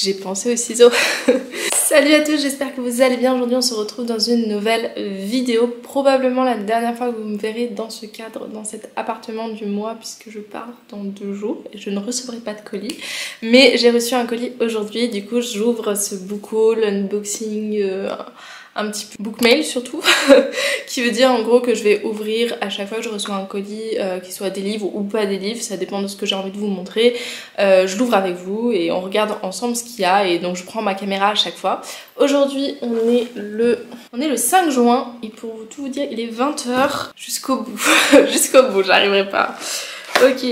J'ai pensé aux ciseaux. Salut à tous, j'espère que vous allez bien. Aujourd'hui on se retrouve dans une nouvelle vidéo. Probablement la dernière fois que vous me verrez dans ce cadre, dans cet appartement du mois, puisque je pars dans 2 jours et je ne recevrai pas de colis. Mais j'ai reçu un colis aujourd'hui, du coup j'ouvre ce book haul, unboxing, un petit book mail surtout, qui veut dire en gros que je vais ouvrir à chaque fois que je reçois un colis, qu'il soit des livres ou pas des livres, ça dépend de ce que j'ai envie de vous montrer. Je l'ouvre avec vous et on regarde ensemble ce qu'il y a, et donc je prends ma caméra à chaque fois. Aujourd'hui on est le 5 juin et pour tout vous dire il est 20 h jusqu'au bout, jusqu'au bout, j'arriverai pas. Ok,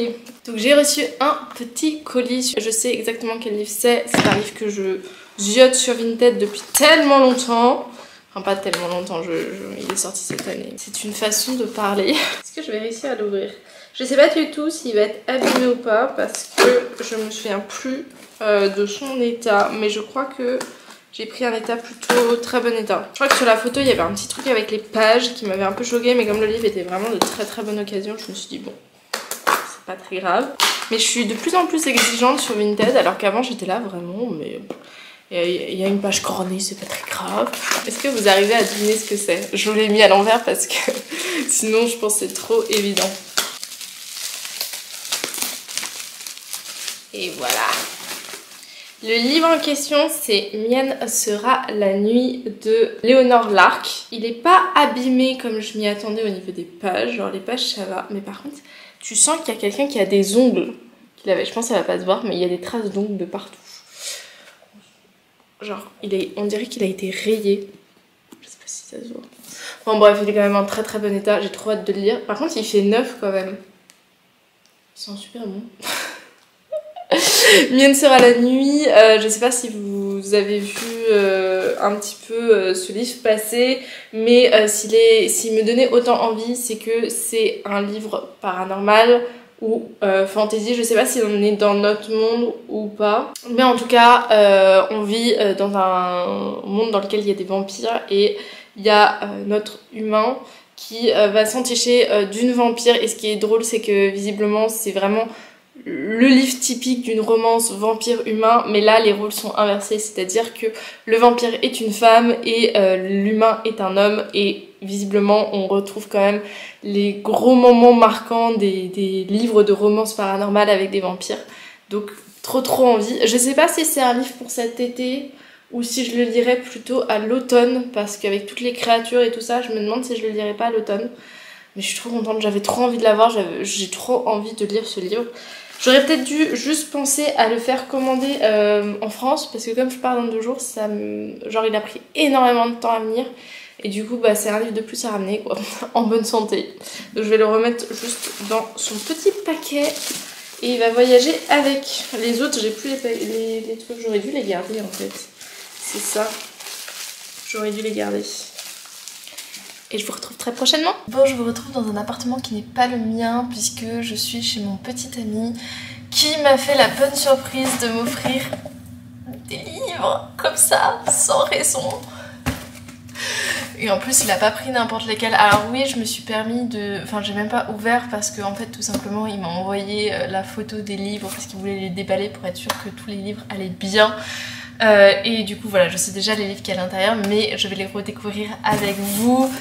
donc j'ai reçu un petit colis, je sais exactement quel livre c'est un livre que je ziote sur Vinted depuis tellement longtemps. Enfin pas tellement longtemps, il est sorti cette année. C'est une façon de parler. Est-ce que je vais réussir à l'ouvrir? Je sais pas du tout s'il va être abîmé ou pas parce que je me souviens plus de son état. Mais je crois que j'ai pris un état plutôt très bon état. Je crois que sur la photo il y avait un petit truc avec les pages qui m'avait un peu choqué. Mais comme le livre était vraiment de très bonne occasion, je me suis dit bon, c'est pas très grave. Mais je suis de plus en plus exigeante sur Vinted alors qu'avant j'étais là vraiment mais... Il y a une page cornée, c'est pas très grave. Est-ce que vous arrivez à deviner ce que c'est? Je vous l'ai mis à l'envers parce que sinon je pense que c'est trop évident. Et voilà. Le livre en question, c'est Mienne sera la nuit de Léonore Larc. Il est pas abîmé comme je m'y attendais au niveau des pages. Genre les pages ça va, mais par contre tu sens qu'il y a quelqu'un qui a des ongles. Je pense que ça va pas se voir, mais il y a des traces d'ongles de partout. Genre, on dirait qu'il a été rayé. Je sais pas si ça se voit. Bon bref, il est quand même en très bon état. J'ai trop hâte de le lire. Par contre, il fait neuf quand même. Il sent super bon. Mienne sera la nuit. Je sais pas si vous avez vu un petit peu ce livre passer. Mais s'il me donnait autant envie, c'est que c'est un livre paranormal ou fantasy, je sais pas si on est dans notre monde ou pas, mais en tout cas on vit dans un monde dans lequel il y a des vampires et il y a notre humain qui va s'enticher d'une vampire. Et ce qui est drôle, c'est que visiblement c'est vraiment le livre typique d'une romance vampire-humain, mais là les rôles sont inversés, c'est-à-dire que le vampire est une femme et l'humain est un homme, et visiblement on retrouve quand même les gros moments marquants des livres de romance paranormale avec des vampires. Donc trop envie. Je sais pas si c'est un livre pour cet été ou si je le lirais plutôt à l'automne, parce qu'avec toutes les créatures et tout ça, je me demande si je le lirais pas à l'automne. Mais je suis trop contente, j'avais trop envie de l'avoir, j'ai trop envie de lire ce livre. J'aurais peut-être dû juste penser à le faire commander en France, parce que comme je pars dans 2 jours, genre il a pris énormément de temps à venir. Et du coup c'est un livre de plus à ramener quoi, en bonne santé. Donc je vais le remettre juste dans son petit paquet et il va voyager avec. Les autres j'ai plus les trucs, j'aurais dû les garder en fait. C'est ça, j'aurais dû les garder. Et je vous retrouve très prochainement. Bon, je vous retrouve dans un appartement qui n'est pas le mien, puisque je suis chez mon petit ami qui m'a fait la bonne surprise de m'offrir des livres comme ça, sans raison. Et en plus il a pas pris n'importe lesquels. Alors oui, je me suis permis de... Enfin j'ai même pas ouvert parce qu'en fait tout simplement il m'a envoyé la photo des livres parce qu'il voulait les déballer pour être sûr que tous les livres allaient bien. Et du coup voilà, je sais déjà les livres qu'il y a à l'intérieur, mais je vais les redécouvrir avec vous.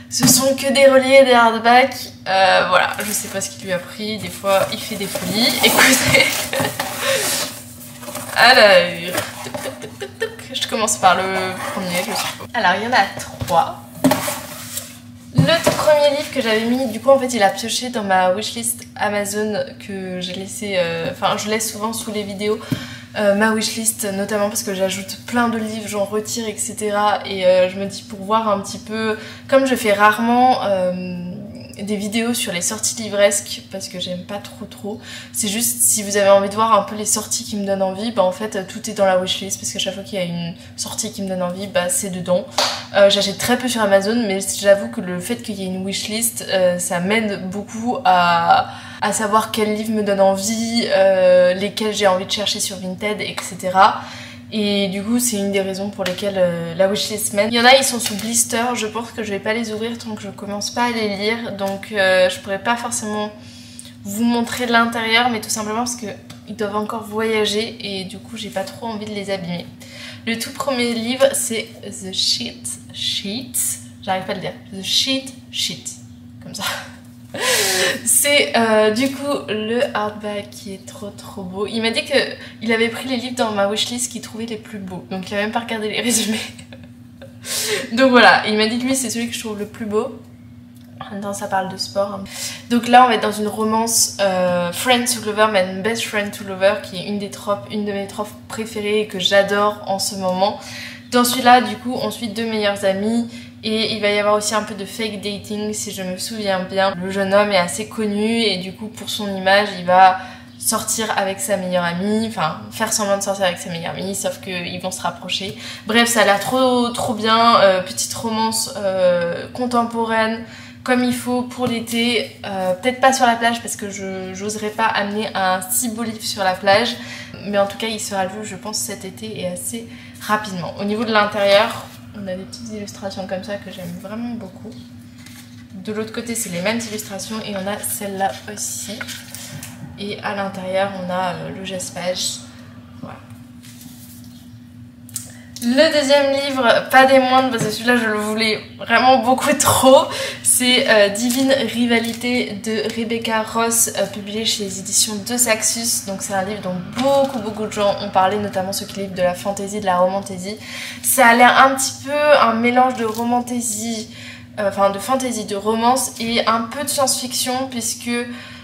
Ce sont que des reliés, des hardbacks. Voilà, je sais pas ce qu'il lui a pris. Des fois, il fait des folies. Écoutez. Alors, je commence par le premier, je suppose. Alors, il y en a 3. Le tout premier livre que j'avais mis, du coup, en fait, il a pioché dans ma wishlist Amazon que j'ai laissé... Enfin, je laisse souvent sous les vidéos. Ma wishlist, notamment parce que j'ajoute plein de livres, j'en retire, etc. Et je me dis pour voir un petit peu, comme je fais rarement des vidéos sur les sorties livresques parce que j'aime pas trop, c'est juste si vous avez envie de voir un peu les sorties qui me donnent envie, bah en fait tout est dans la wishlist, parce qu'à chaque fois qu'il y a une sortie qui me donne envie, bah c'est dedans. J'achète très peu sur Amazon, mais j'avoue que le fait qu'il y ait une wishlist, ça m'aide beaucoup à savoir quel livre me donne envie, lesquels j'ai envie de chercher sur Vinted, etc. Et du coup c'est une des raisons pour lesquelles la wishlist m'aide. Il y en a, ils sont sous blister, je pense que je vais pas les ouvrir tant que je commence pas à les lire, donc je pourrais pas forcément vous montrer l'intérieur, mais tout simplement parce que ils doivent encore voyager et du coup j'ai pas trop envie de les abîmer. Le tout premier livre c'est The Sheet, j'arrive pas à le dire, The Sheet, comme ça. C'est du coup le hardback qui est trop beau. Il m'a dit qu'il avait pris les livres dans ma wishlist qu'il trouvait les plus beaux, donc il a même pas regardé les résumés. Donc voilà, il m'a dit que lui c'est celui que je trouve le plus beau. En même temps ça parle de sport. Donc là on va être dans une romance Friend to Lover, mais Best Friend to Lover, qui est une de mes tropes préférées et que j'adore en ce moment. Dans celui-là du coup on suit deux meilleurs amis. Et il va y avoir aussi un peu de fake dating si je me souviens bien. Le jeune homme est assez connu et du coup pour son image il va sortir avec sa meilleure amie, enfin faire semblant de sortir avec sa meilleure amie, sauf qu'ils vont se rapprocher. Bref, ça a l'air trop bien, petite romance contemporaine comme il faut pour l'été, peut-être pas sur la plage parce que je n'oserais pas amener un si beau livre sur la plage, mais en tout cas il sera lu je pense cet été et assez rapidement. Au niveau de l'intérieur, on a des petites illustrations comme ça que j'aime vraiment beaucoup. De l'autre côté, c'est les mêmes illustrations et on a celle-là aussi. Et à l'intérieur, on a le jaspage. Voilà. Le deuxième livre, pas des moindres, parce que celui-là, je le voulais vraiment beaucoup trop. C'est Divine Rivalité de Rebecca Ross, publié chez les éditions de Saxus. Donc c'est un livre dont beaucoup de gens ont parlé, notamment ceux qui livrent de la fantasy, de la romantaisie. Ça a l'air un petit peu un mélange de romantaisie, de fantasy, de romance et un peu de science-fiction, puisque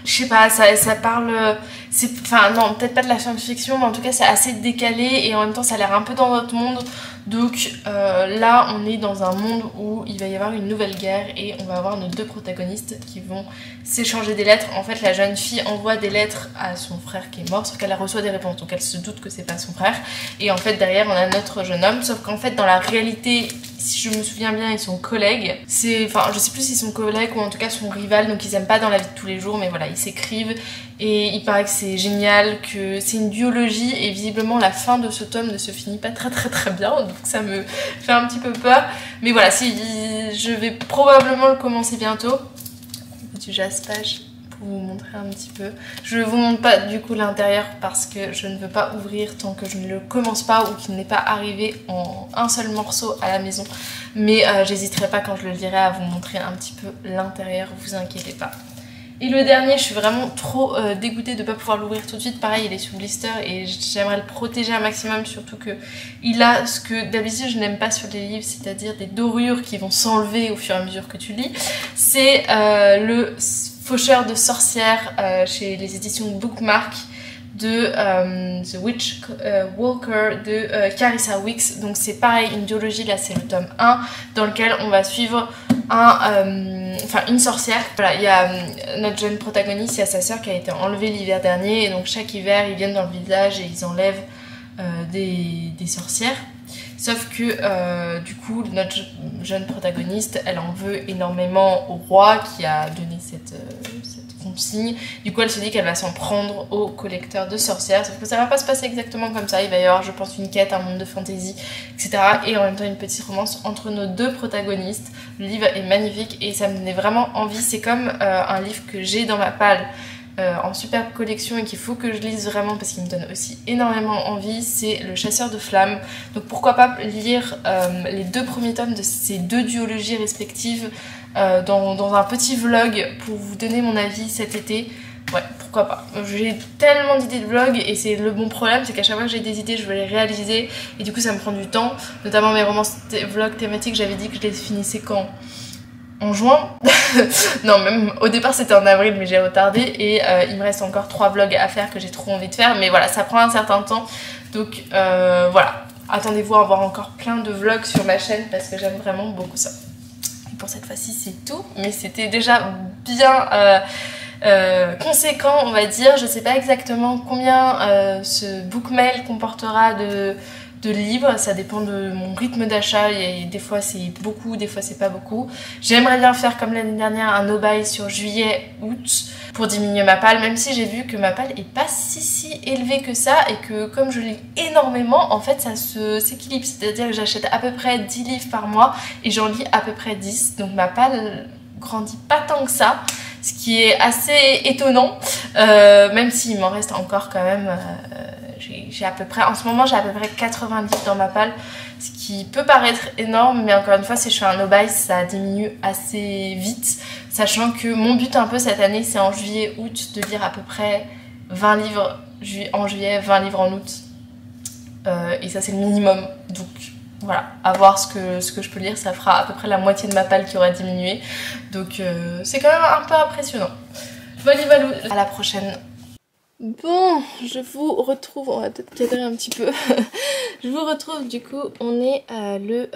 je sais pas, ça parle, enfin non, peut-être pas de la science-fiction, mais en tout cas c'est assez décalé et en même temps ça a l'air un peu dans notre monde. Donc là on est dans un monde où il va y avoir une nouvelle guerre et on va avoir nos deux protagonistes qui vont s'échanger des lettres. En fait la jeune fille envoie des lettres à son frère qui est mort, sauf qu'elle reçoit des réponses, donc elle se doute que c'est pas son frère. Et en fait derrière on a notre jeune homme, sauf qu'en fait dans la réalité, si je me souviens bien, ils sont collègues. Enfin je sais plus s'ils sont collègues ou en tout cas son rival, donc ils aiment pas dans la vie de tous les jours, mais voilà, ils s'écrivent et il paraît que c'est génial, que c'est une duologie et visiblement la fin de ce tome ne se finit pas très bien, donc ça me fait un petit peu peur. Mais voilà, je vais probablement le commencer bientôt. Du jaspage pour vous montrer un petit peu. Je ne vous montre pas du coup l'intérieur parce que je ne veux pas ouvrir tant que je ne le commence pas ou qu'il n'est pas arrivé en un seul morceau à la maison. Mais j'hésiterai pas quand je le lirai à vous montrer un petit peu l'intérieur, vous inquiétez pas. Et le dernier, je suis vraiment trop dégoûtée de ne pas pouvoir l'ouvrir tout de suite. Pareil, il est sous blister et j'aimerais le protéger un maximum, surtout que il a ce que d'habitude je n'aime pas sur les livres, c'est-à-dire des dorures qui vont s'enlever au fur et à mesure que tu lis. C'est le Faucheur de sorcières chez les éditions Bookmark de The Witch Walker de Carissa Weeks. Donc c'est pareil, une duologie, là c'est le tome 1 dans lequel on va suivre une sorcière. Voilà, il y a notre jeune protagoniste, il y a sa sœur qui a été enlevée l'hiver dernier et donc chaque hiver ils viennent dans le village et ils enlèvent des sorcières. Sauf que du coup notre jeune protagoniste, elle en veut énormément au roi qui a donné cette consigne. Du coup elle se dit qu'elle va s'en prendre au collecteur de sorcières, sauf que ça va pas se passer exactement comme ça. Il va y avoir je pense une quête, un monde de fantasy, etc. Et en même temps une petite romance entre nos deux protagonistes. Le livre est magnifique et ça me donnait vraiment envie. C'est comme un livre que j'ai dans ma palle en superbe collection et qu'il faut que je lise vraiment parce qu'il me donne aussi énormément envie, c'est Le Chasseur de Flammes. Donc pourquoi pas lire les deux premiers tomes de ces deux duologies respectives dans un petit vlog pour vous donner mon avis cet été. Ouais, pourquoi pas. J'ai tellement d'idées de vlog et c'est le bon problème, c'est qu'à chaque fois que j'ai des idées, je veux les réaliser et du coup ça me prend du temps. Notamment mes romans vlogs thématiques, j'avais dit que je les finissais quand ? En juin. Non, même au départ c'était en avril mais j'ai retardé et il me reste encore 3 vlogs à faire que j'ai trop envie de faire, mais voilà, ça prend un certain temps, donc voilà, attendez-vous à avoir encore plein de vlogs sur ma chaîne parce que j'aime vraiment beaucoup ça. Et pour cette fois-ci c'est tout, mais c'était déjà bien conséquent on va dire. Je sais pas exactement combien ce bookmail comportera de livres, ça dépend de mon rythme d'achat et des fois c'est beaucoup, des fois c'est pas beaucoup. J'aimerais bien faire comme l'année dernière un no-buy sur juillet-août pour diminuer ma palle, même si j'ai vu que ma palle est pas si élevée que ça et que comme je lis énormément, en fait ça s'équilibre, c'est-à-dire que j'achète à peu près 10 livres par mois et j'en lis à peu près 10, donc ma palle grandit pas tant que ça, ce qui est assez étonnant, même s'il m'en reste encore quand même. J'ai à peu près, en ce moment j'ai à peu près 80 livres dans ma palle, ce qui peut paraître énorme, mais encore une fois si je fais un no-buy ça diminue assez vite, sachant que mon but un peu cette année c'est en juillet août de lire à peu près 20 livres en juillet, 20 livres en août, et ça c'est le minimum, donc voilà, à voir ce que je peux lire, ça fera à peu près la moitié de ma palle qui aura diminué, donc c'est quand même un peu impressionnant. Voilà, à la prochaine. Bon, je vous retrouve, on va peut-être cadrer un petit peu. Je vous retrouve du coup, on est le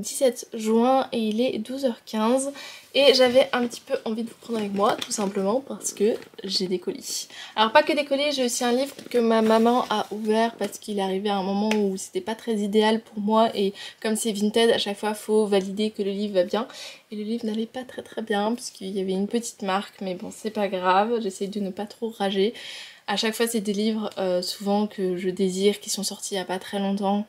17 juin et il est 12h15 et j'avais un petit peu envie de vous prendre avec moi tout simplement parce que j'ai des colis. Alors pas que des colis, j'ai aussi un livre que ma maman a ouvert parce qu'il est arrivé à un moment où c'était pas très idéal pour moi et comme c'est Vinted, à chaque fois il faut valider que le livre va bien et le livre n'allait pas très bien parce qu'il y avait une petite marque, mais bon c'est pas grave, j'essaie de ne pas trop rager. À chaque fois c'est des livres souvent que je désire, qui sont sortis il n'y a pas très longtemps,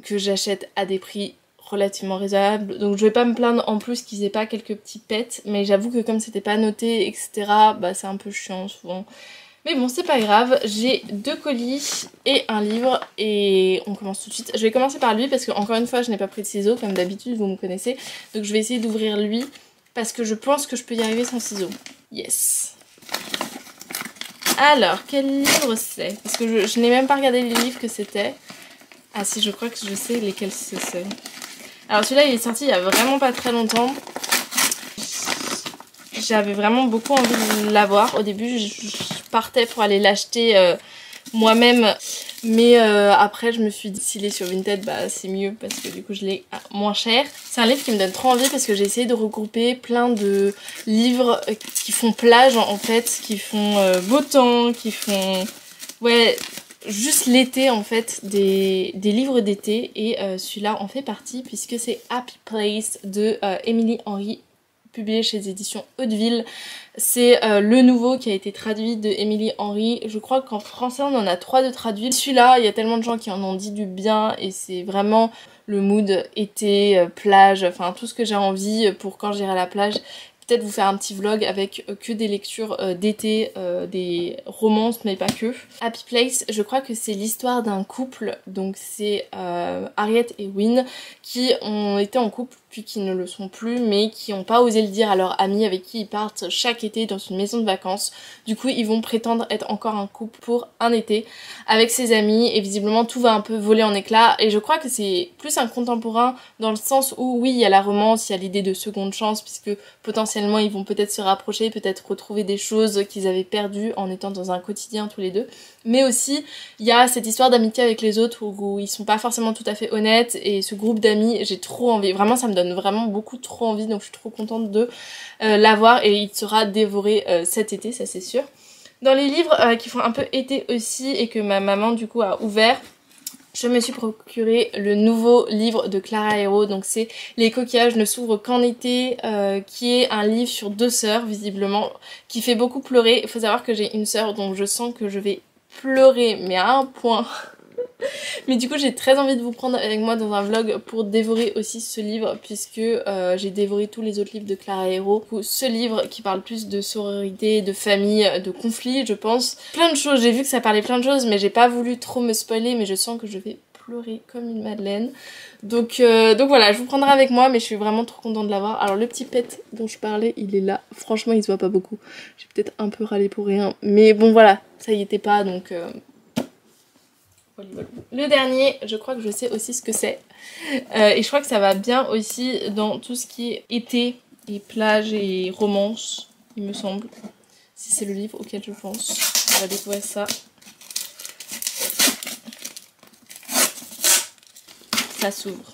que j'achète à des prix relativement raisonnables. Donc je vais pas me plaindre en plus qu'ils aient pas quelques petits pets, mais j'avoue que comme c'était pas noté, etc., bah c'est un peu chiant souvent. Mais bon c'est pas grave, j'ai 2 colis et un livre et on commence tout de suite. Je vais commencer par lui parce que encore une fois je n'ai pas pris de ciseaux comme d'habitude, vous me connaissez. Donc je vais essayer d'ouvrir lui parce que je pense que je peux y arriver sans ciseaux. Yes. Alors, quel livre c'est? Parce que je n'ai même pas regardé les livres que c'était. Ah si, je crois que je sais lesquels c'est. Alors celui-là, il est sorti il y a vraiment pas très longtemps. J'avais vraiment beaucoup envie de l'avoir. Au début, je partais pour aller l'acheter moi-même. Mais après, je me suis dit, s'il est sur Vinted, bah c'est mieux parce que du coup, je l'ai moins cher. C'est un livre qui me donne trop envie parce que j'ai essayé de regrouper plein de livres qui font plage en fait, qui font beau temps, qui font... Ouais, juste l'été en fait, des livres d'été. Et celui-là en fait partie puisque c'est Happy Place de Émilie Henry, publié chez les éditions Hauteville. C'est le nouveau qui a été traduit de Émilie Henry. Je crois qu'en français on en a 3 de traduits. Celui-là, il y a tellement de gens qui en ont dit du bien et c'est vraiment le mood été, plage, enfin tout ce que j'ai envie pour quand j'irai à la plage. Peut-être vous faire un petit vlog avec que des lectures d'été, des romances mais pas que. Happy Place, je crois que c'est l'histoire d'un couple, donc c'est Harriet et Wynne qui ont été en couple puis qui ne le sont plus mais qui n'ont pas osé le dire à leurs amis avec qui ils partent chaque été dans une maison de vacances. Du coup ils vont prétendre être encore un couple pour un été avec ses amis et visiblement tout va un peu voler en éclats et je crois que c'est plus un contemporain dans le sens où oui il y a la romance, il y a l'idée de seconde chance puisque potentiellement ils vont peut-être se rapprocher, peut-être retrouver des choses qu'ils avaient perdues en étant dans un quotidien tous les deux. Mais aussi il y a cette histoire d'amitié avec les autres où ils sont pas forcément tout à fait honnêtes et ce groupe d'amis, j'ai trop envie, vraiment ça me donne vraiment beaucoup trop envie donc je suis trop contente de l'avoir et il sera dévoré cet été, ça c'est sûr. Dans les livres qui font un peu été aussi et que ma maman du coup a ouvert, je me suis procuré le nouveau livre de Clara Hero, donc c'est Les coquillages ne s'ouvrent qu'en été, qui est un livre sur 2 sœurs visiblement, qui fait beaucoup pleurer. Il faut savoir que j'ai une sœur dont je sens que je vais pleurer, mais à un point. Mais du coup j'ai très envie de vous prendre avec moi dans un vlog pour dévorer aussi ce livre puisque j'ai dévoré tous les autres livres de Clara Hero. Ce livre qui parle plus de sororité, de famille, de conflit je pense. Plein de choses, j'ai vu que ça parlait plein de choses mais j'ai pas voulu trop me spoiler mais je sens que je vais pleurer comme une madeleine. Donc voilà, je vous prendrai avec moi mais je suis vraiment trop contente de l'avoir. Alors le petit pet dont je parlais il est là, franchement il se voit pas beaucoup. J'ai peut-être un peu râlé pour rien mais bon voilà, ça y était pas donc... Le dernier, je crois que je sais aussi ce que c'est et je crois que ça va bien aussi dans tout ce qui est été et plage et romance, il me semble. Si c'est le livre auquel je pense, on va découvrir ça. Ça s'ouvre.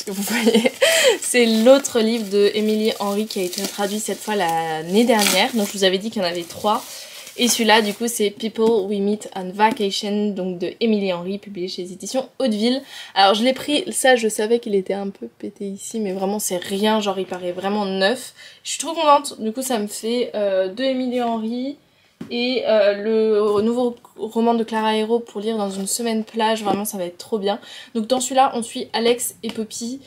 Que vous voyez, c'est l'autre livre de Émilie Henry qui a été traduit cette fois l'année dernière, donc je vous avais dit qu'il y en avait 3 Et celui-là du coup c'est People We Meet on Vacation, donc de Émilie Henry, publié chez les éditions Hauteville. Alors je l'ai pris, ça je savais qu'il était un peu pété ici, mais vraiment c'est rien, genre il paraît vraiment neuf. Je suis trop contente, du coup ça me fait de Émilie Henry et le nouveau roman de Clara Hero pour lire dans une semaine plage, vraiment ça va être trop bien. Donc dans celui-là on suit Alex et Poppy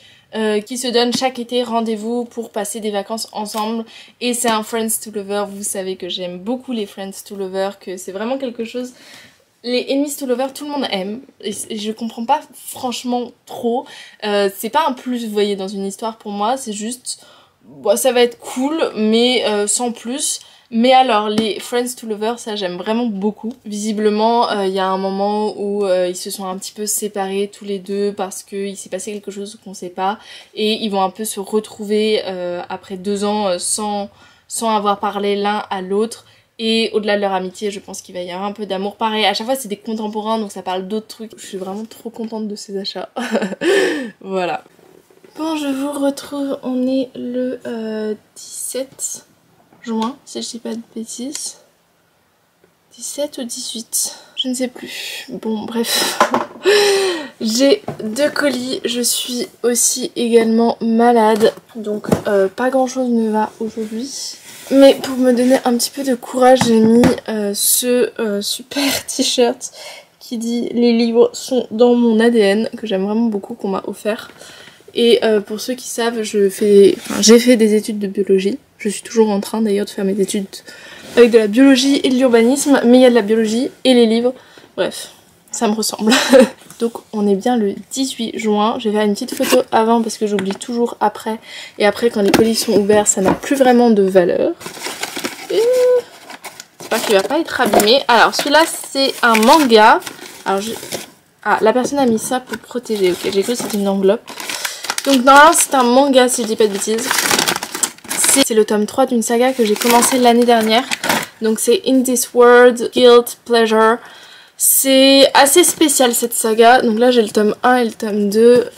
qui se donnent chaque été rendez-vous pour passer des vacances ensemble, et c'est un Friends to Lover. Vous savez que j'aime beaucoup les Friends to Lover, que c'est vraiment quelque chose, les Enemies to Lover tout le monde aime, et je comprends pas franchement trop, c'est pas un plus vous voyez dans une histoire pour moi, c'est juste bon, ça va être cool mais sans plus. Mais alors les Friends to Lovers, ça j'aime vraiment beaucoup. Visiblement il y a un moment où ils se sont un petit peu séparés tous les deux parce qu'il s'est passé quelque chose qu'on sait pas, et ils vont un peu se retrouver après 2 ans sans avoir parlé l'un à l'autre. Et au-delà de leur amitié, je pense qu'il va y avoir un peu d'amour. Pareil, à chaque fois c'est des contemporains, donc ça parle d'autres trucs. Je suis vraiment trop contente de ces achats. Voilà. Bon, je vous retrouve, on est le 17 juin, si je dis pas de bêtises. 17 ou 18, je ne sais plus. Bon, bref. J'ai 2 colis, je suis aussi également malade, donc pas grand chose ne va aujourd'hui. Mais pour me donner un petit peu de courage, j'ai mis ce super t-shirt qui dit « Les livres sont dans mon ADN », que j'aime vraiment beaucoup, qu'on m'a offert. Et pour ceux qui savent, j'ai fait des études de biologie. Je suis toujours en train d'ailleurs de faire mes études avec de la biologie et de l'urbanisme, mais il y a de la biologie et les livres. Bref, ça me ressemble. Donc on est bien le 18 juin. Je vais faire une petite photo avant parce que j'oublie toujours après. Et après quand les colis sont ouverts, ça n'a plus vraiment de valeur. J'espère qu'il va pas être abîmé. Alors celui-là c'est un manga. Alors ah, la personne a mis ça pour protéger. Ok, j'ai cru que c'était une enveloppe. Donc normalement c'est un manga si je dis pas de bêtises. C'est le tome 3 d'une saga que j'ai commencé l'année dernière. Donc c'est In This World, Guilt, Pleasure. C'est assez spécial cette saga. Donc là j'ai le tome 1 et le tome 2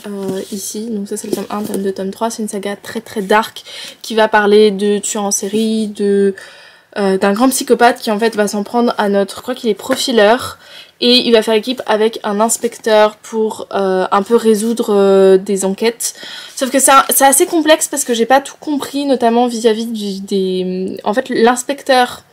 ici. Donc ça c'est le tome 1, tome 2, tome 3. C'est une saga très très dark qui va parler de tueurs en série, d'un grand psychopathe qui en fait va s'en prendre à notre, je crois qu'il est profileur, et il va faire équipe avec un inspecteur pour un peu résoudre des enquêtes. Sauf que c'est assez complexe parce que j'ai pas tout compris, notamment vis-à-vis des... En fait l'inspecteur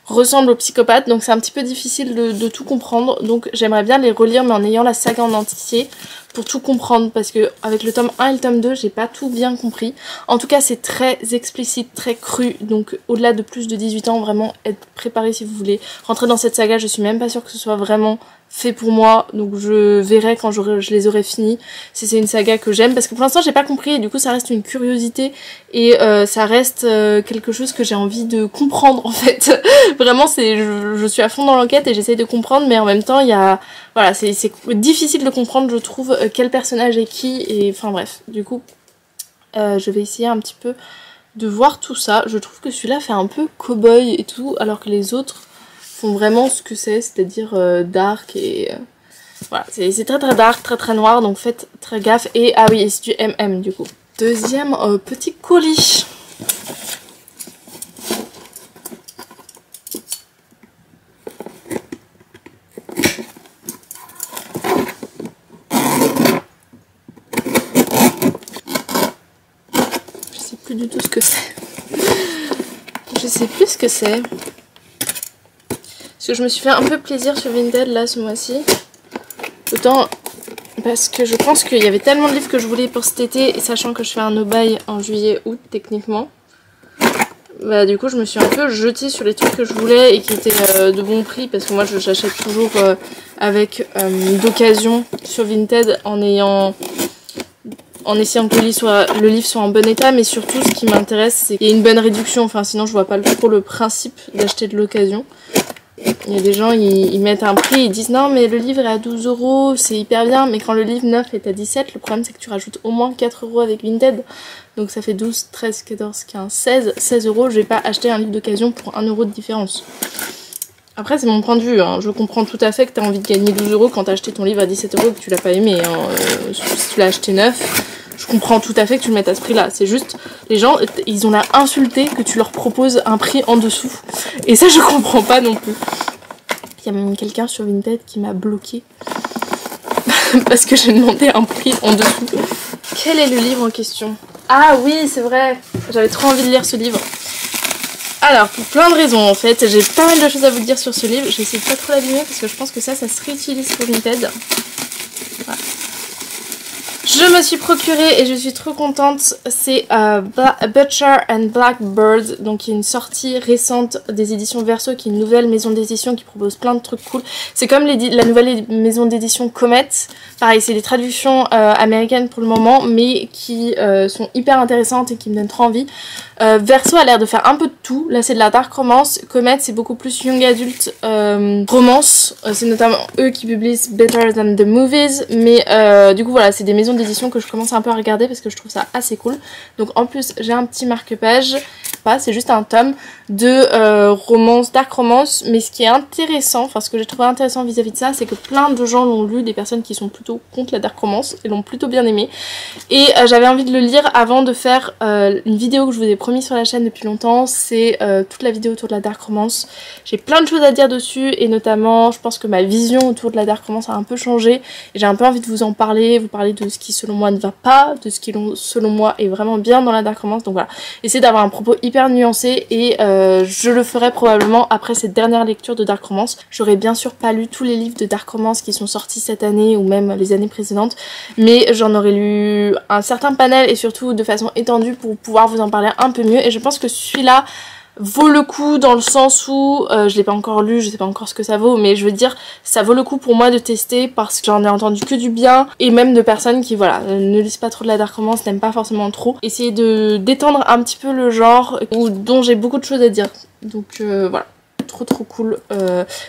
ressemble au psychopathe, donc c'est un petit peu difficile de tout comprendre, donc j'aimerais bien les relire mais en ayant la saga en entier pour tout comprendre, parce que avec le tome 1 et le tome 2 j'ai pas tout bien compris. En tout cas c'est très explicite, très cru, donc au-delà de plus de 18 ans, vraiment être préparé si vous voulez rentrer dans cette saga. Je suis même pas sûre que ce soit vraiment fait pour moi, donc je verrai quand je les aurai finis si c'est une saga que j'aime, parce que pour l'instant j'ai pas compris et du coup ça reste une curiosité et ça reste quelque chose que j'ai envie de comprendre en fait. Vraiment je suis à fond dans l'enquête et j'essaye de comprendre, mais en même temps il y a, voilà, c'est difficile de comprendre je trouve quel personnage est qui, et enfin bref, du coup je vais essayer un petit peu de voir tout ça. Je trouve que celui-là fait un peu cow-boy et tout, alors que les autres font vraiment ce que c'est-à-dire dark et voilà, c'est très très dark, très très noir, donc faites très gaffe. Et ah oui, c'est du MM du coup. Deuxième petit colis. Je sais plus du tout ce que c'est. Je sais plus ce que c'est. Parce que je me suis fait un peu plaisir sur Vinted là ce mois-ci. Autant parce que je pense qu'il y avait tellement de livres que je voulais pour cet été, et sachant que je fais un no-buy en juillet-août techniquement, bah du coup je me suis un peu jetée sur les trucs que je voulais et qui étaient de bon prix, parce que moi j'achète toujours avec d'occasion sur Vinted en essayant que le livre soit en bon état, mais surtout ce qui m'intéresse c'est qu'il y ait une bonne réduction, enfin sinon je vois pas trop le principe d'acheter de l'occasion. Il y a des gens, ils mettent un prix, ils disent non mais le livre est à 12 €, c'est hyper bien, mais quand le livre neuf est à 17, le problème c'est que tu rajoutes au moins 4 € avec Vinted, donc ça fait 12, 13, 14, 15, 16 €, je vais pas acheter un livre d'occasion pour 1 € de différence. Après c'est mon point de vue, hein. Je comprends tout à fait que tu as envie de gagner 12 € quand tu as acheté ton livre à 17 € et que tu l'as pas aimé, hein. Si tu l'as acheté neuf, je comprends tout à fait que tu le mettes à ce prix-là. C'est juste, les gens, ils ont l'air insultés que tu leur proposes un prix en dessous. Et ça, je comprends pas non plus. Il y a même quelqu'un sur Vinted qui m'a bloqué parce que j'ai demandé un prix en dessous. Quel est le livre en question? Ah oui, c'est vrai, j'avais trop envie de lire ce livre. Alors, pour plein de raisons en fait, j'ai pas mal de choses à vous dire sur ce livre. J'ai essayé de pas trop l'abîmer parce que je pense que ça se réutilise pour Vinted. Voilà. Je me suis procuré et je suis trop contente, c'est Butcher and Blackbird, donc il y a une sortie récente des éditions Verso, qui est une nouvelle maison d'édition qui propose plein de trucs cool. C'est comme la nouvelle maison d'édition Comet, pareil c'est des traductions américaines pour le moment, mais qui sont hyper intéressantes et qui me donnent trop envie. Verso a l'air de faire un peu de tout, là c'est de la dark romance, Comet c'est beaucoup plus young adult romance, c'est notamment eux qui publient Better Than the Movies, mais du coup voilà c'est des maisons d'édition que je commence un peu à regarder parce que je trouve ça assez cool. Donc en plus j'ai un petit marque-page, c'est juste un tome de romance, dark romance, mais ce qui est intéressant, enfin ce que j'ai trouvé intéressant vis-à-vis de ça, c'est que plein de gens l'ont lu, des personnes qui sont plutôt contre la dark romance et l'ont plutôt bien aimé. Et j'avais envie de le lire avant de faire une vidéo que je vous ai promis sur la chaîne depuis longtemps, c'est toute la vidéo autour de la dark romance. J'ai plein de choses à dire dessus et notamment je pense que ma vision autour de la dark romance a un peu changé et j'ai un peu envie de vous en parler, vous parler de ce qui selon moi ne va pas, de ce qui selon moi est vraiment bien dans la dark romance. Donc voilà, essayer d'avoir un propos hyper nuancé et je le ferai probablement après cette dernière lecture de dark romance. J'aurais bien sûr pas lu tous les livres de dark romance qui sont sortis cette année ou même les années précédentes, mais j'en aurais lu un certain panel et surtout de façon étendue pour pouvoir vous en parler un peu mieux. Et je pense que celui-là vaut le coup dans le sens où je l'ai pas encore lu, je sais pas encore ce que ça vaut, mais je veux dire ça vaut le coup pour moi de tester parce que j'en ai entendu que du bien et même de personnes qui voilà ne lisent pas trop de la dark romance, n'aiment pas forcément trop. Essayer de d'étendre un petit peu le genre dont j'ai beaucoup de choses à dire. Donc voilà. Trop cool.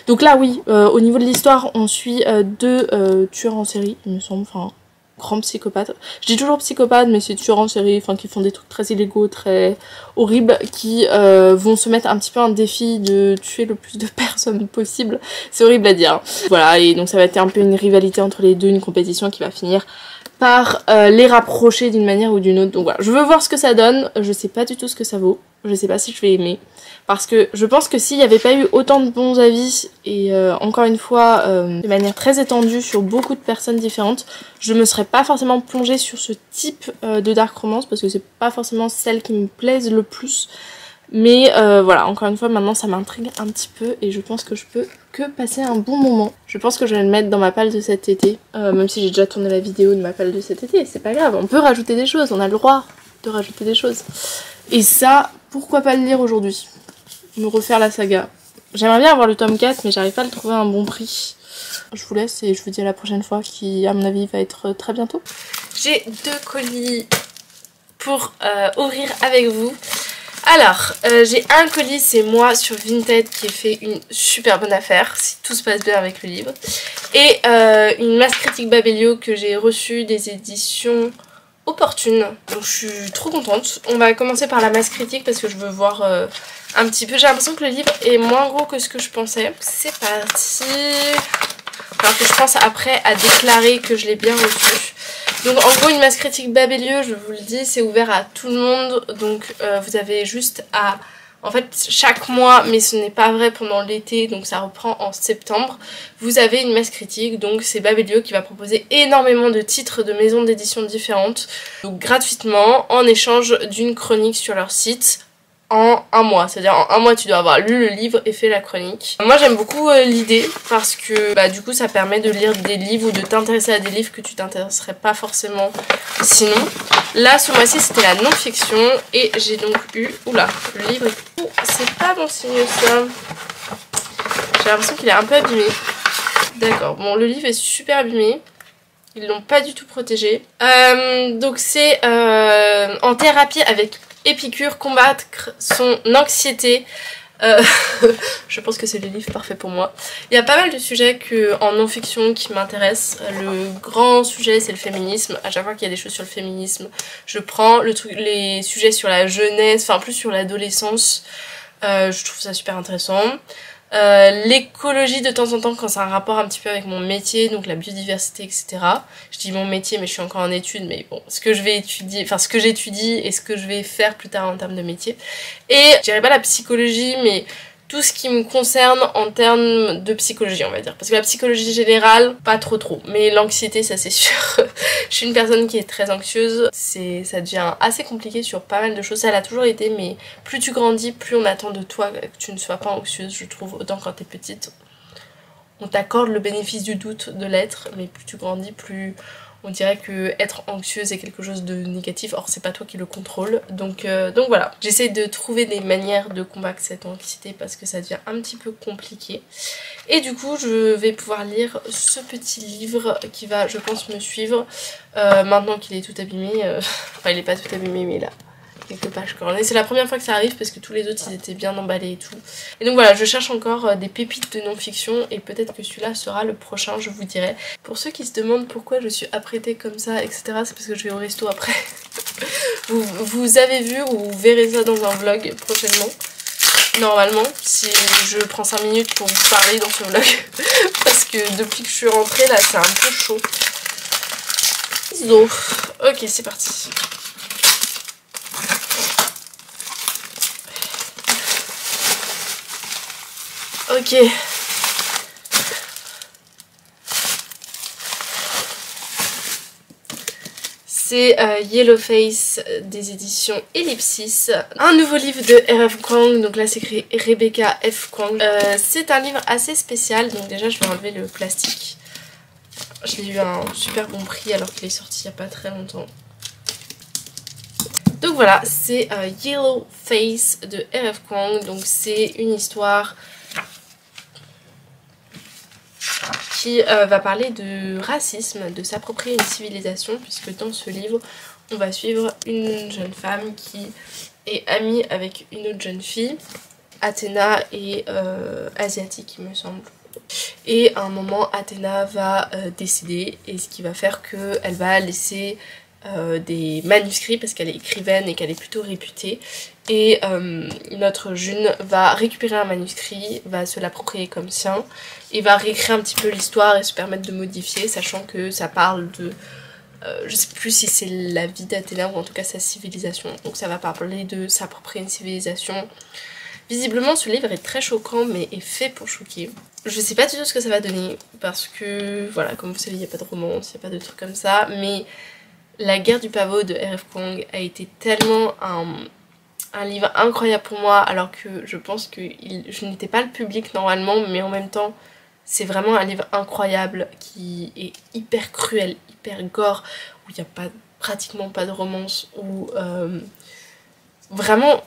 Donc là oui, au niveau de l'histoire on suit deux tueurs en série il me semble, enfin grands psychopathes. Je dis toujours psychopathes mais c'est tueurs en série, enfin qui font des trucs très illégaux, très horribles, qui vont se mettre un petit peu un défi de tuer le plus de personnes possible. C'est horrible à dire. Voilà, et donc ça va être un peu une rivalité entre les deux, une compétition qui va finir par les rapprocher d'une manière ou d'une autre. Donc voilà, je veux voir ce que ça donne, je sais pas du tout ce que ça vaut, je sais pas si je vais aimer. Parce que je pense que s'il n'y avait pas eu autant de bons avis, et encore une fois, de manière très étendue sur beaucoup de personnes différentes, je me serais pas forcément plongée sur ce type de dark romance, parce que c'est pas forcément celle qui me plaise le plus. Mais voilà, encore une fois, maintenant ça m'intrigue un petit peu, et je pense que je peux que passer un bon moment. Je pense que je vais le mettre dans ma palle de cet été, même si j'ai déjà tourné la vidéo de ma palle de cet été, c'est pas grave, on peut rajouter des choses, on a le droit de rajouter des choses. Et ça, pourquoi pas le lire aujourd'hui ? Me refaire la saga. J'aimerais bien avoir le tome 4 mais j'arrive pas à le trouver à un bon prix. Je vous laisse et je vous dis à la prochaine fois qui à mon avis va être très bientôt. J'ai 2 colis pour ouvrir avec vous. Alors, j'ai un colis, c'est moi sur Vinted qui ai fait une super bonne affaire, si tout se passe bien avec le livre. Et une masse critique Babelio que j'ai reçue des éditions Opportune. Donc je suis trop contente. On va commencer par la masse critique parce que je veux voir un petit peu. J'ai l'impression que le livre est moins gros que ce que je pensais. C'est parti. Alors que je pense après à déclarer que je l'ai bien reçu. Donc en gros une masse critique Babelio, je vous le dis, c'est ouvert à tout le monde. Donc vous avez juste à... En fait chaque mois, mais ce n'est pas vrai pendant l'été, donc ça reprend en septembre, vous avez une masse critique, donc c'est Babelio qui va proposer énormément de titres de maisons d'édition différentes, donc gratuitement, en échange d'une chronique sur leur site, en un mois, c'est-à-dire en un mois tu dois avoir lu le livre et fait la chronique. Moi j'aime beaucoup l'idée parce que bah, du coup ça permet de lire des livres ou de t'intéresser à des livres que tu t'intéresserais pas forcément sinon. Là ce mois-ci c'était la non-fiction et j'ai donc eu... Oula, le livre est... C'est pas bon signe ça. J'ai l'impression qu'il est un peu abîmé. D'accord, bon le livre est super abîmé. Ils l'ont pas du tout protégé. Donc c'est en thérapie avec Épicure, combattre son anxiété. Je pense que c'est le livre parfait pour moi. Il y a pas mal de sujets en non-fiction qui m'intéressent. Le grand sujet c'est le féminisme. À chaque fois qu'il y a des choses sur le féminisme, je prends les sujets sur la jeunesse, enfin plus sur l'adolescence. Je trouve ça super intéressant. L'écologie de temps en temps quand c'est un rapport un petit peu avec mon métier, donc la biodiversité, etc. Je dis mon métier mais je suis encore en études, mais bon, ce que je vais étudier, enfin ce que j'étudie et ce que je vais faire plus tard en termes de métier. Et je dirais pas la psychologie, mais tout ce qui me concerne en termes de psychologie, on va dire. Parce que la psychologie générale, pas trop. Mais l'anxiété, ça c'est sûr. Je suis une personne qui est très anxieuse. Ça devient assez compliqué sur pas mal de choses. Ça l'a toujours été, mais plus tu grandis, plus on attend de toi que tu ne sois pas anxieuse, je trouve. Autant quand t'es petite, on t'accorde le bénéfice du doute de l'être, mais plus tu grandis, plus on dirait que être anxieuse est quelque chose de négatif. Or c'est pas toi qui le contrôle. Donc voilà, j'essaie de trouver des manières de combattre cette anxiété parce que ça devient un petit peu compliqué. Et du coup je vais pouvoir lire ce petit livre qui va, je pense, me suivre maintenant qu'il est tout abîmé. Enfin il est pas tout abîmé, mais là quelques pages cornées. C'est la première fois que ça arrive parce que tous les autres ils étaient bien emballés et tout. Et donc voilà, je cherche encore des pépites de non-fiction et peut-être que celui-là sera le prochain, je vous dirai. Pour ceux qui se demandent pourquoi je suis apprêtée comme ça, etc., c'est parce que je vais au resto après. vous avez vu ou vous verrez ça dans un vlog prochainement. Normalement, si je prends 5 minutes pour vous parler dans ce vlog. Parce que depuis que je suis rentrée là, c'est un peu chaud. So, ok, c'est parti. Ok. C'est Yellowface des éditions Ellipsis. Un nouveau livre de R.F. Kuang, donc là c'est écrit Rebecca F. Kuang. C'est un livre assez spécial, donc déjà je vais enlever le plastique. Je l'ai eu à un super bon prix alors qu'il est sorti il n'y a pas très longtemps. Donc voilà, c'est Yellowface de R.F. Kuang, donc c'est une histoire qui va parler de racisme, de s'approprier une civilisation, puisque dans ce livre, on va suivre une jeune femme qui est amie avec une autre jeune fille. Athéna est asiatique, il me semble. Et à un moment, Athéna va décéder, et ce qui va faire qu'elle va laisser des manuscrits, parce qu'elle est écrivaine et qu'elle est plutôt réputée. Et notre June va récupérer un manuscrit, va se l'approprier comme sien, et va réécrire un petit peu l'histoire et se permettre de modifier, sachant que ça parle de... je sais plus si c'est la vie d'Athéna ou en tout cas sa civilisation. Donc ça va parler de s'approprier une civilisation. Visiblement ce livre est très choquant mais est fait pour choquer. Je sais pas du tout ce que ça va donner parce que voilà, comme vous savez, il n'y a pas de romance, il n'y a pas de trucs comme ça. Mais La guerre du pavot de R.F. Kuang a été tellement un livre incroyable pour moi, alors que je pense que je n'étais pas le public normalement, mais en même temps c'est vraiment un livre incroyable qui est hyper cruel, hyper gore, où il n'y a pratiquement pas de romance, où vraiment,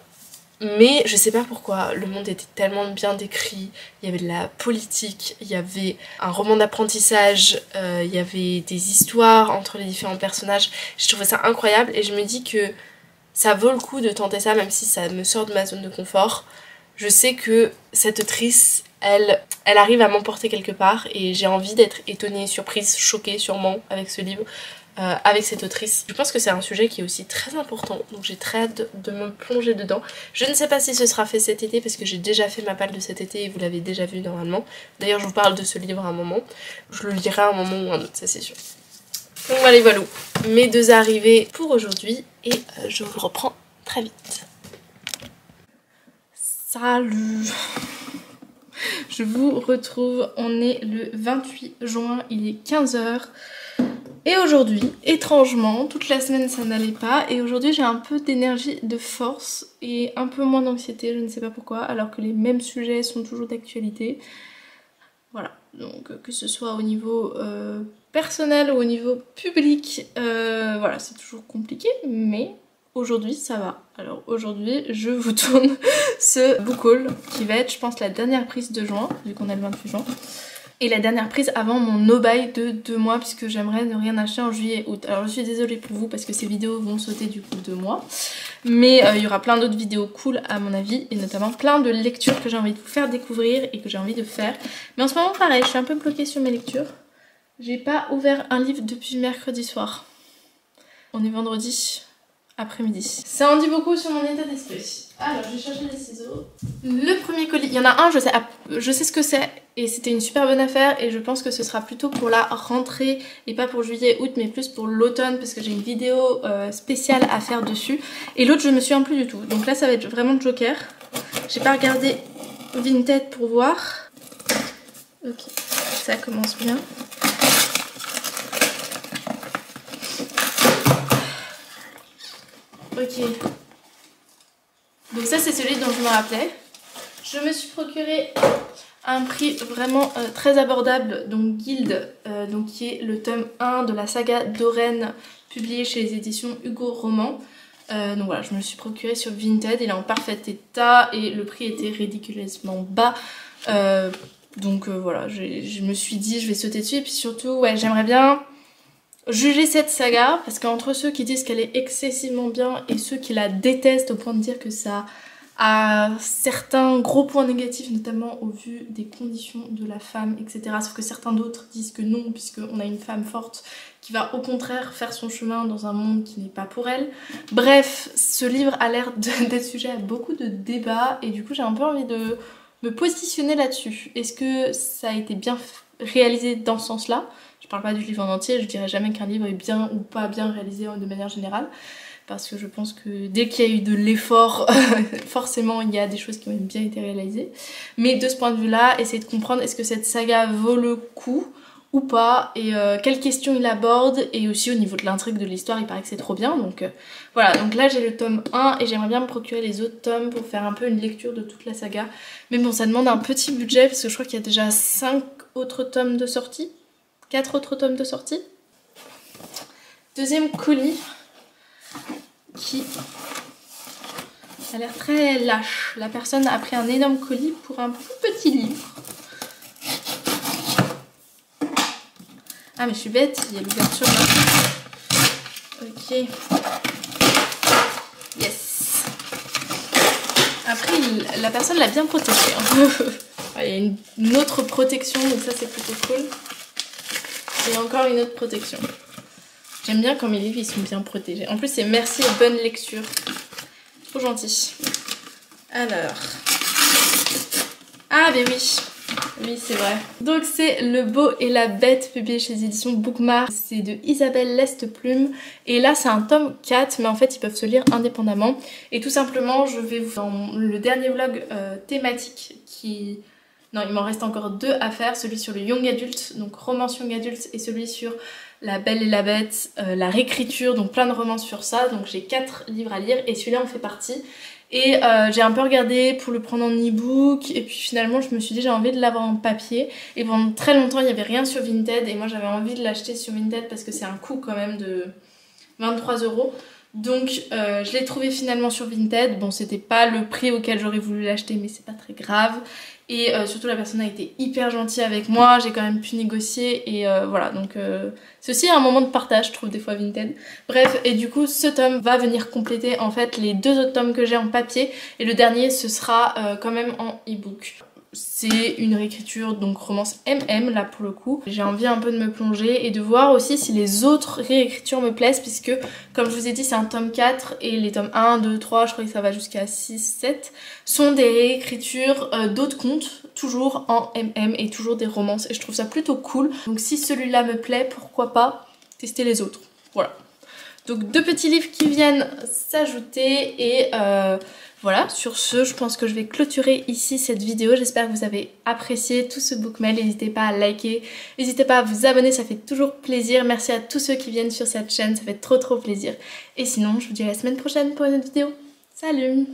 mais je sais pas pourquoi, le monde était tellement bien décrit, il y avait de la politique, il y avait un roman d'apprentissage, il y avait des histoires entre les différents personnages, je trouvais ça incroyable et je me dis que ça vaut le coup de tenter ça même si ça me sort de ma zone de confort. Je sais que cette autrice, elle arrive à m'emporter quelque part et j'ai envie d'être étonnée, surprise, choquée sûrement avec ce livre, avec cette autrice. Je pense que c'est un sujet qui est aussi très important, donc j'ai très hâte de me plonger dedans. Je ne sais pas si ce sera fait cet été parce que j'ai déjà fait ma palle de cet été et vous l'avez déjà vu normalement. D'ailleurs je vous parle de ce livre à un moment, je le lirai à un moment ou un autre, ça c'est sûr. Donc voilà, mes deux arrivées pour aujourd'hui et je vous reprends très vite. Salut! Je vous retrouve, on est le 28 juin, il est 15 h. Et aujourd'hui, étrangement, toute la semaine ça n'allait pas et aujourd'hui j'ai un peu d'énergie, de force et un peu moins d'anxiété, je ne sais pas pourquoi, alors que les mêmes sujets sont toujours d'actualité. Voilà, donc que ce soit au niveau personnel ou au niveau public, voilà, c'est toujours compliqué, mais aujourd'hui ça va. Alors aujourd'hui je vous tourne ce book haul qui va être, je pense, la dernière prise de juin, vu qu'on est le 28 juin. Et la dernière prise avant mon no-buy de 2 mois, puisque j'aimerais ne rien acheter en juillet et août. Alors je suis désolée pour vous parce que ces vidéos vont sauter du coup 2 mois. Mais il y aura plein d'autres vidéos cool à mon avis. Et notamment plein de lectures que j'ai envie de vous faire découvrir et que j'ai envie de faire. Mais en ce moment pareil, je suis un peu bloquée sur mes lectures. J'ai pas ouvert un livre depuis mercredi soir. On est vendredi. après-midi. Ça en dit beaucoup sur mon état d'esprit. Alors, je vais chercher les ciseaux. Le premier colis, il y en a un, je sais ce que c'est et c'était une super bonne affaire et je pense que ce sera plutôt pour la rentrée et pas pour juillet, août, mais plus pour l'automne parce que j'ai une vidéo spéciale à faire dessus. Et l'autre, je me souviens plus du tout. Donc là, ça va être vraiment Joker. J'ai pas regardé Vinted pour voir. Ok, ça commence bien. Ok. Donc ça c'est celui dont je me rappelais. Je me suis procuré à un prix vraiment très abordable, donc Guild, donc qui est le tome 1 de la saga Doreen, publié chez les éditions Hugo Roman. Donc voilà, je me le suis procuré sur Vinted, il est en parfait état et le prix était ridiculeusement bas. Donc voilà, je me suis dit je vais sauter dessus et puis surtout ouais, j'aimerais bien juger cette saga parce qu'entre ceux qui disent qu'elle est excessivement bien et ceux qui la détestent au point de dire que ça a certains gros points négatifs, notamment au vu des conditions de la femme, etc. Sauf que certains d'autres disent que non, puisqu'on a une femme forte qui va au contraire faire son chemin dans un monde qui n'est pas pour elle. Bref, ce livre a l'air d'être sujet à beaucoup de débats et du coup j'ai un peu envie de me positionner là-dessus. Est-ce que ça a été bien réalisé dans ce sens-là? Je parle pas du livre en entier, je dirais jamais qu'un livre est bien ou pas bien réalisé de manière générale. Parce que je pense que dès qu'il y a eu de l'effort, forcément il y a des choses qui ont bien été réalisées. Mais de ce point de vue-là, essayer de comprendre est-ce que cette saga vaut le coup ou pas, et quelles questions il aborde, et aussi au niveau de l'intrigue de l'histoire, il paraît que c'est trop bien. Donc voilà, donc là j'ai le tome 1 et j'aimerais bien me procurer les autres tomes pour faire un peu une lecture de toute la saga. Mais bon, ça demande un petit budget parce que je crois qu'il y a déjà 5 autres tomes de sortie. 4 autres tomes de sortie. Deuxième colis qui a l'air très lâche. La personne a pris un énorme colis pour un plus petit livre. Ah mais je suis bête, il y a l'ouverture là. Ok. Yes. Après la personne l'a bien protégé. Il y a une autre protection, donc ça c'est plutôt cool. Et encore une autre protection. J'aime bien quand mes livres ils sont bien protégés. En plus c'est merci et bonne lecture. Trop gentil. Alors. Ah mais oui. Oui c'est vrai. Donc c'est Le Beau et la Bête, publié chez les éditions Bookmark. C'est de Isabelle Lesteplume. Et là c'est un tome 4, mais en fait ils peuvent se lire indépendamment. Et tout simplement je vais vous... Dans le dernier vlog thématique qui... Non, il m'en reste encore 2 à faire, celui sur le Young Adult, donc romance Young Adult, et celui sur La Belle et la Bête, la réécriture, donc plein de romances sur ça. Donc j'ai 4 livres à lire et celui-là en fait partie. Et j'ai un peu regardé pour le prendre en e-book et puis finalement je me suis dit j'ai envie de l'avoir en papier. Et pendant très longtemps il n'y avait rien sur Vinted et moi j'avais envie de l'acheter sur Vinted parce que c'est un coût quand même de 23 €. Donc je l'ai trouvé finalement sur Vinted. Bon c'était pas le prix auquel j'aurais voulu l'acheter mais c'est pas très grave. Et surtout la personne a été hyper gentille avec moi, j'ai quand même pu négocier et voilà donc c'est aussi un moment de partage je trouve des fois Vinted. Bref et du coup ce tome va venir compléter en fait les 2 autres tomes que j'ai en papier et le dernier ce sera quand même en e-book. C'est une réécriture donc romance MM là pour le coup. J'ai envie un peu de me plonger et de voir aussi si les autres réécritures me plaisent puisque comme je vous ai dit c'est un tome 4 et les tomes 1, 2, 3 je crois que ça va jusqu'à 6, 7 sont des réécritures d'autres contes toujours en MM et toujours des romances et je trouve ça plutôt cool. Donc si celui-là me plaît pourquoi pas tester les autres. Voilà. Donc 2 petits livres qui viennent s'ajouter et voilà, sur ce, je pense que je vais clôturer ici cette vidéo. J'espère que vous avez apprécié tout ce bookmail. N'hésitez pas à liker, n'hésitez pas à vous abonner, ça fait toujours plaisir. Merci à tous ceux qui viennent sur cette chaîne, ça fait trop plaisir. Et sinon, je vous dis à la semaine prochaine pour une autre vidéo. Salut!